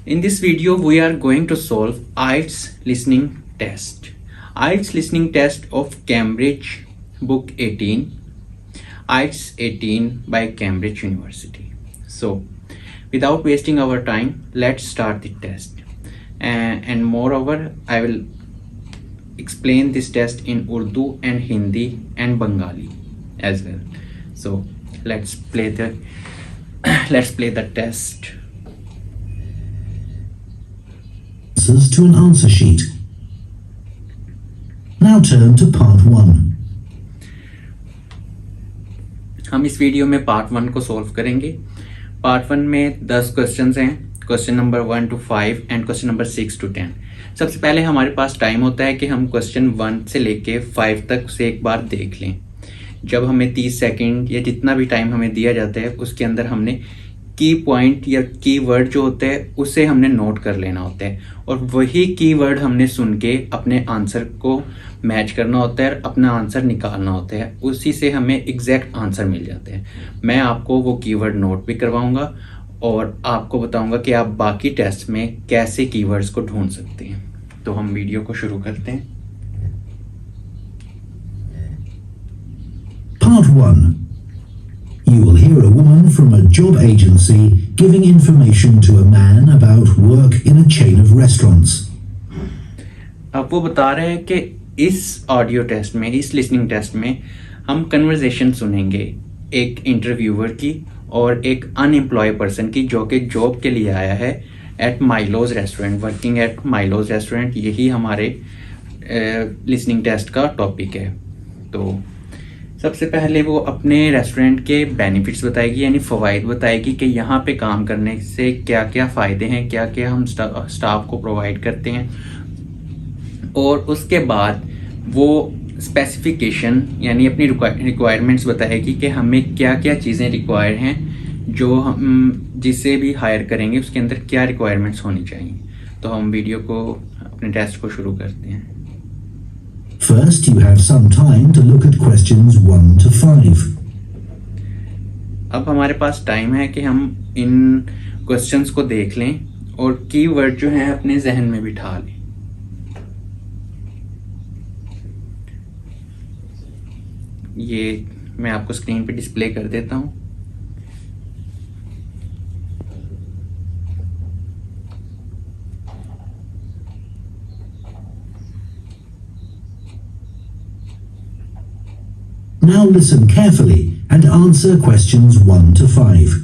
In this video, we are going to solve IELTS listening test. IELTS listening test of Cambridge book 18, IELTS 18 by Cambridge University. So, without wasting our time, let's start the test. And moreover, I will explain this test in Urdu and Hindi and Bengali as well. So, let's play the test. Answers to an answer sheet. Now turn to part 1. हम इस video में part 1 को solve करेंगे. Part 1 में 10 questions हैं, question number 1 to 5 and question number 6 to 10. सबसे पहले हमारे पास टाइम होता है कि हम क्वेश्चन 1 से लेके 5 तक से एक बार देख लें. जब हमें 30 सेकंड या जितना भी टाइम हमें दिया जाता है उसके अंदर हमने की पॉइंट या की वर्ड जो होते हैं उसे हमने नोट कर लेना होता है और वही की वर्ड हमने सुन के अपने आंसर को मैच करना होता है और अपना आंसर निकालना होता है. उसी से हमें एग्जैक्ट आंसर मिल जाते हैं. मैं आपको वो कीवर्ड नोट भी करवाऊंगा और आपको बताऊंगा कि आप बाकी टेस्ट में कैसे कीवर्ड्स को ढूंढ सकते हैं. तो हम वीडियो को शुरू करते हैं. Part 1. You will hear a woman from a job agency giving information to a man about work in a chain of restaurants. अब वो बता रहे हैं कि इस ऑडियो टेस्ट में, इस लिसनिंग टेस्ट में हम कन्वर्सेशन सुनेंगे एक इंटरव्यूअर की और एक अनएम्प्लॉय पर्सन की जो कि जॉब के लिए आया है at Milo's restaurant, working at Milo's restaurant. यही हमारे लिसनिंग टेस्ट का टॉपिक है. तो सबसे पहले वो अपने रेस्टोरेंट के बेनिफिट्स बताएगी, यानी फ़वाइद बताएगी कि यहाँ पे काम करने से क्या क्या फ़ायदे हैं, क्या क्या हम स्टाफ को प्रोवाइड करते हैं. और उसके बाद वो स्पेसिफिकेशन यानी अपनी रिक्वायरमेंट्स बताएगी कि हमें क्या क्या चीज़ें रिक्वायर हैं, जो हम जिसे भी हायर करेंगे उसके अंदर क्या रिक्वायरमेंट्स होनी चाहिए. तो हम वीडियो को, अपने टेस्ट को शुरू करते हैं. First, you have some time to look at questions 1 to 5. अब हमारे पास टाइम है कि हम इन क्वेश्चंस को देख लें और कीवर्ड जो हैं अपने जहन में बिठा लें. ये मैं आपको स्क्रीन पे डिस्प्ले कर देता हूं. Now listen carefully and answer questions 1 to 5.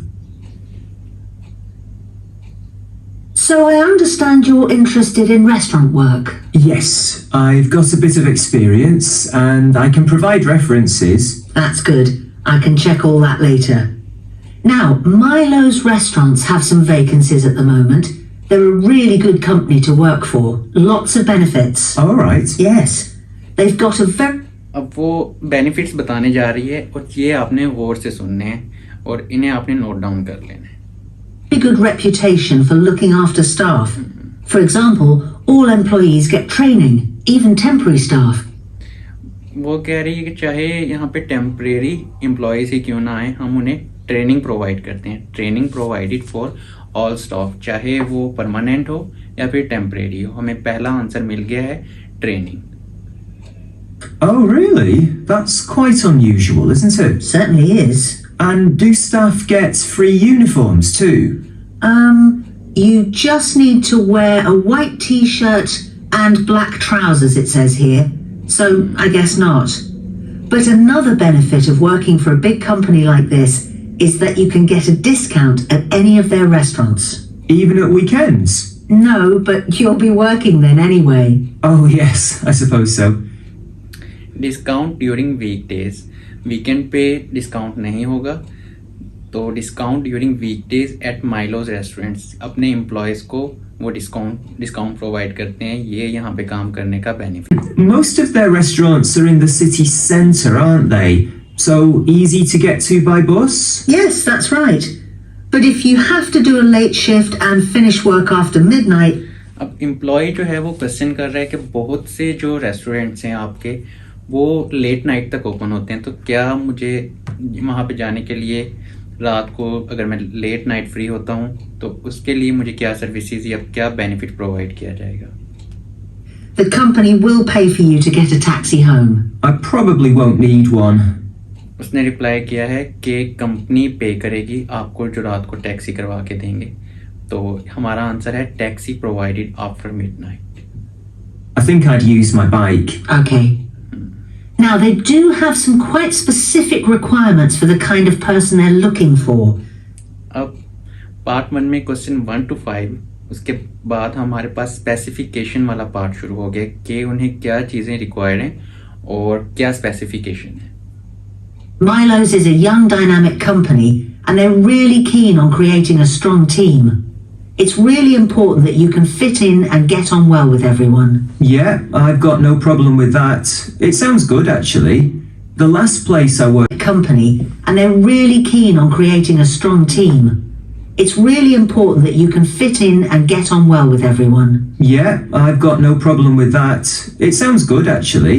So I understand you're interested in restaurant work. Yes, I've got a bit of experience and I can provide references. That's good. I can check all that later. Now, Milo's restaurants have some vacancies at the moment. They're a really good company to work for. Lots of benefits. All right. Yes. They've got a very... अब वो benefits बताने जा रही है और ये आपने गौर से सुनने हैं और इन्हें आपने नोट डाउन कर लेना है. good reputation for looking after staff. For example, all employees get training, even temporary staff. वो कह रही है कि चाहे यहाँ पे टेम्परेरी एम्प्लॉयज ही क्यों ना आए, हम उन्हें ट्रेनिंग प्रोवाइड करते हैं. Training provided for all staff, चाहे वो परमानेंट हो या फिर टेम्परेरी हो. हमें पहला आंसर मिल गया है, training. Oh, really? That's quite unusual, isn't it? Certainly is. And do staff get free uniforms too? You just need to wear a white t-shirt and black trousers, it says here. So, I guess not. But another benefit of working for a big company like this is that you can get a discount at any of their restaurants. Even at weekends? No, but you'll be working then anyway. Oh, yes, I suppose so. Discount during weekdays, weekend पे discount नहीं होगा. तो discount during weekdays at Milo's restaurants, अपने employees को वो discount provide करते हैं. ये यहाँ पे काम करने का benefit. Most of their restaurants are in the city centre, aren't they? So easy to get to by bus? Yes, that's right. But if you have to do a late shift and finish work after midnight... अब employ जो है वो question कर रहा है कि बहुत से जो रेस्टोरेंट्स हैं आपके वो लेट नाइट तक ओपन होते हैं, तो क्या मुझे वहाँ पे जाने के लिए रात को अगर मैं लेट नाइट फ्री होता हूँ तो उसके लिए मुझे क्या सर्विसेज या क्या बेनिफिट प्रोवाइड किया जाएगा? The company will pay for you to get a taxi home. I probably won't need one. उसने रिप्लाई किया है कि कंपनी पे करेगी आपको जो रात को टैक्सी करवा के देंगे। तो हमारा आंसर है taxi provided after midnight. I think I'd use my bike. Okay. Now, they do have some quite specific requirements for the kind of person they're looking for. अब पार्ट 1 में क्वेश्चन 1 to 5, उसके बाद हमारे पास specification वाला part शुरू हो गया कि उन्हें क्या चीज़ें रिक्वायर्ड हैं और क्या स्पेसिफिकेशन है। Milo's is a young dynamic company and they're really keen on creating a strong team. It's really important that you can fit in and get on well with everyone. Yeah, I've got no problem with that. It sounds good, actually. The last place I worked... Company and they're really keen on creating a strong team. It's really important that you can fit in and get on well with everyone. Yeah, I've got no problem with that. It sounds good, actually.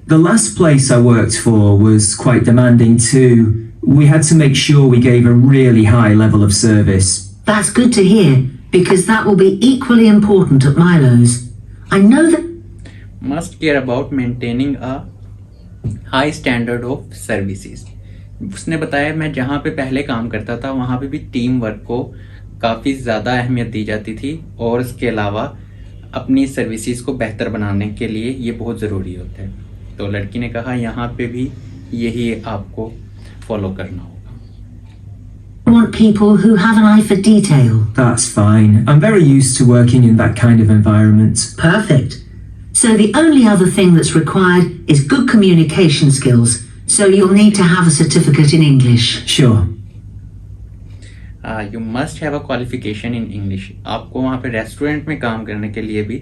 The last place I worked for was quite demanding too. We had to make sure we gave a really high level of service. That's good to hear, because that will be equally important at Milo's. I know that... Must care about maintaining a high standard of services. उसने बताया मैं जहाँ पे पहले काम करता था वहाँ पे भी टीम वर्क को काफ़ी ज़्यादा अहमियत दी जाती थी और इसके अलावा अपनी सर्विसेज को बेहतर बनाने के लिए ये बहुत ज़रूरी होता है। तो लड़की ने कहा यहाँ पे भी यही आपको फॉलो करना होगा। want people who have an eye for detail. That's fine. I'm very used to working in that kind of environment. Perfect. So the only other thing that's required is good communication skills. So you'll need to have a certificate in English. Sure. You must have a qualification in English. आपको वहाँ पे restaurant में काम करने के लिए भी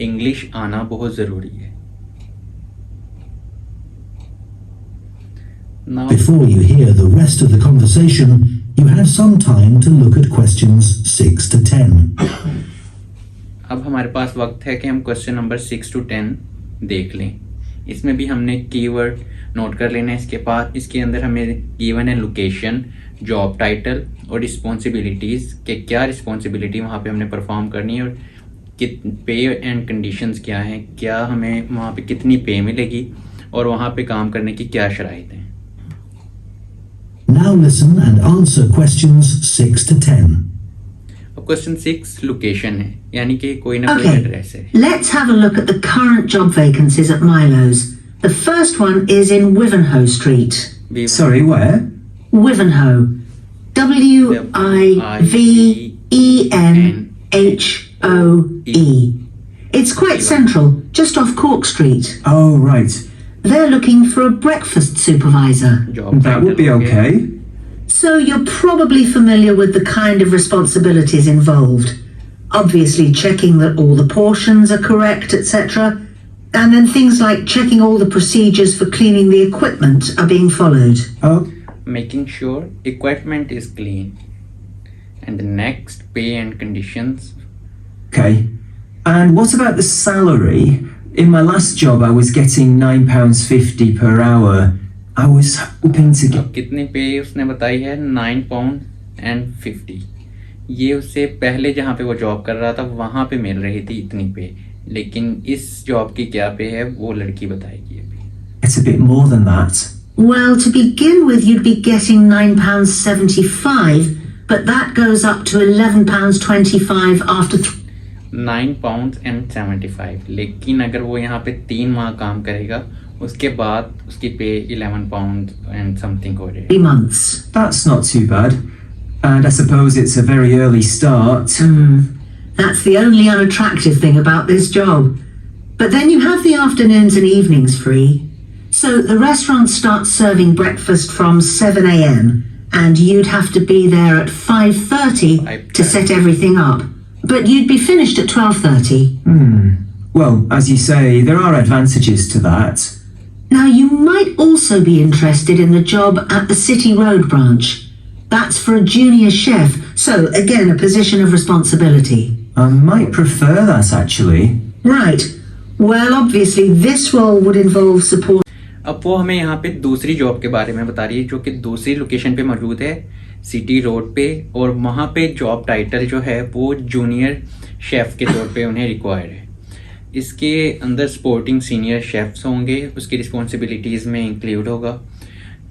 English आना बहुत ज़रूरी है। Now, Before you hear the rest of the conversation, you have some time to look at questions 6 to 10. अब हमारे पास वक्त है कि हम क्वेश्चन नंबर 6 to 10 देख लें। इसमें भी हमने कीवर्ड नोट कर लेना है। इसके अंदर हमें गिवन है लोकेशन, जॉब टाइटल और रिस्पॉन्सिबिलिटीज़ के क्या रिस्पॉन्सिबिलिटी वहाँ पे हमने परफॉर्म करनी है और पे एंड कंडीशंस क्या हैं, क्या हमें वहाँ पे कितनी पे मिलेगी और वहाँ पे काम करने की क्या शराइत हैं। Now listen and answer questions 6 to 10. अब क्वेश्चन 6 लोकेशन है, यानी कि कोई ना कोई Okay, एड्रेस है। let's have a look at the current job vacancies at Milo's. The first one is in Wivenhoe Street. Sorry, where? Wivenhoe. Wivenhoe. It's quite central, just off Cork Street. Oh, right. They're looking for a breakfast supervisor. Job That would be title, okay. So you're probably familiar with the kind of responsibilities involved. Obviously checking that all the portions are correct, etc. And then things like checking all the procedures for cleaning the equipment are being followed. Oh, Making sure equipment is clean. And the next, pay and conditions. okay. And what about the salary? In my last job, I was getting £9.50 per hour. I was hoping to get... अब कितनी पे उसने बताई है? £9.50। ये उससे पहले जहाँ पे वो जॉब कर रहा था वहाँ पे मिल रही थी इतनी पे, लेकिन इस जॉब की क्या पे है वो लड़की बताएगी अभी। It's a bit more than that. Well, to begin with, you'd be getting £9.75, but that goes up to £11.25 after £9.75, लेकिन अगर वो यहाँ पे 3 माह काम करेगा उसके बाद उसकी पे £11 and something हो जाएगी। 3 months. That's not too bad. And I suppose it's a very early start. That's the only unattractive thing about this job. But then you have the afternoons and evenings free. So the restaurant starts serving breakfast from 7 a.m. and you'd have to be there at 5:30 to set everything up. But you'd be finished at 12:30. Well, as you say, there are advantages to that. Now you might also be interested in the job at the City Road branch. That's for a junior chef, so again a position of responsibility. I might prefer that, actually. Right. Well, obviously this role would involve support. अब वो हमें यहाँ पे दूसरी job के बारे में बता रही है जो कि दूसरी लोकेशन पे मौजूद है, सिटी रोड पे, और वहाँ पे जॉब टाइटल जो है वो जूनियर शेफ़ के तौर पे उन्हें रिक्वायर है। इसके अंदर स्पोर्टिंग सीनियर शेफ्स होंगे, उसकी रिस्पॉन्सिबिलिटीज़ में इंक्लूड होगा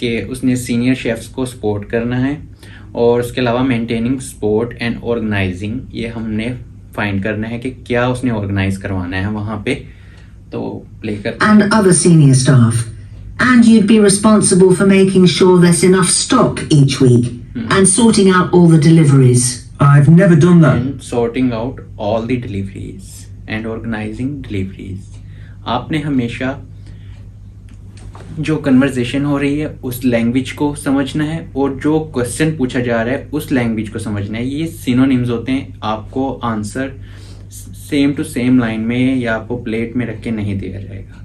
कि उसने सीनियर शेफ्स को सपोर्ट करना है, और उसके अलावा मेंटेनिंग स्पोर्ट एंड ऑर्गेनाइजिंग, ये हमने फाइंड करना है कि क्या उसने ऑर्गेनाइज करवाना है वहाँ पे। तो प्ले कर And other senior staff. And you'd be responsible for making sure there's enough stock each week and sorting out all the deliveries. I've never done that. and sorting out all the deliveries and organizing deliveries. आपने हमेशा जो conversation हो रही है उस language को समझना है, और जो क्वेश्चन पूछा जा रहा है उस लैंग्वेज को समझना है। ये सिनोनिम्स होते हैं, आपको answer same to same line में या आपको प्लेट में रख के नहीं दिया जाएगा।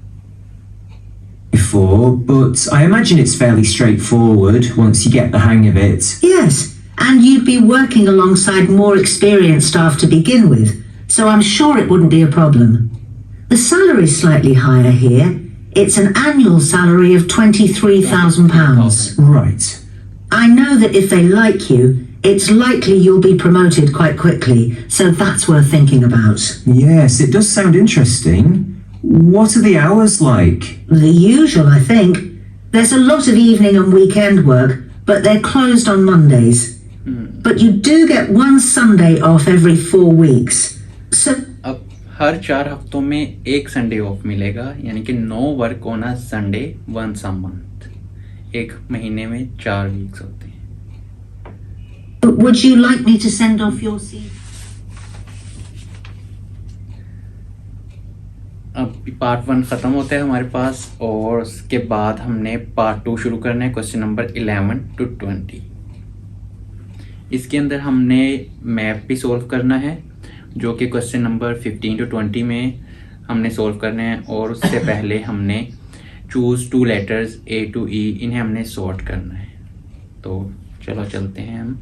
Before, but I imagine it's fairly straightforward once you get the hang of it. Yes, and you'd be working alongside more experienced staff to begin with, so I'm sure it wouldn't be a problem. The salary's slightly higher here. It's an annual salary of £23,000. Right. I know that if they like you, it's likely you'll be promoted quite quickly, so that's worth thinking about. Yes, it does sound interesting. What are the hours like? The usual, I think. There's a lot of evening and weekend work, but they're closed on Mondays. But you do get one Sunday off every 4 weeks. So अब हर 4 हफ्तों में एक Sunday off मिलेगा, यानी कि no work on a Sunday once a month. एक महीने में 4 वीक्स होते हैं। would you like me to send off your CV? अब पार्ट 1 ख़त्म होता है हमारे पास, और उसके बाद हमने पार्ट 2 शुरू करना है, क्वेश्चन नंबर 11 to 20। इसके अंदर हमने मैप भी सॉल्व करना है, जो कि क्वेश्चन नंबर 15 to 20 में हमने सॉल्व करना है, और उससे पहले हमने choose 2 letters A to E, इन्हें हमने सॉर्ट करना है। तो चलो चलते हैं हम